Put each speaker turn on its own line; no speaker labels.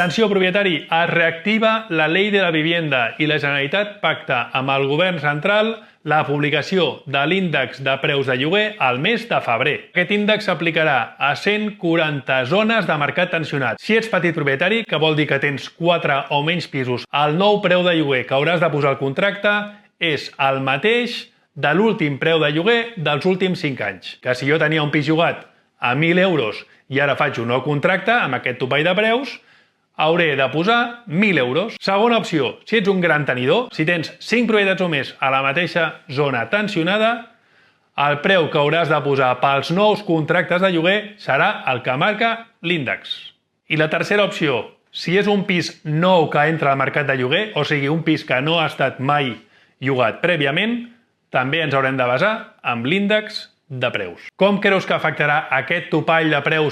Atenció, propietari, es reactiva la Ley de la Vivienda i la Generalitat pacta amb el Govern Central la publicació de l'índex de preus de lloguer al mes de febrer. Aquest índex s'aplicarà a 140 zones de mercat tensionat. Si ets petit propietari, que vol dir que tens 4 o menys pisos, el nou preu de lloguer que hauràs de posar al contracte és el mateix de l'últim preu de lloguer dels últims 5 anys. Que si jo tenia un pis llogat a 1.000 euros i ara faig un nou contracte amb aquest topall de preus, hauré de posar 1.000 euros. Segona opció, si ets un gran tenidor, si tens 5 propietats o més a la mateixa zona tensionada, el preu que hauràs de posar pels nous contractes de lloguer serà el que marca l'índex. I la tercera opció, si és un pis nou que entra al mercat de lloguer, o sigui, un pis que no ha estat mai llogat prèviament, també ens haurem de basar amb l'índex de preus. Com creus que afectarà aquest topall de preus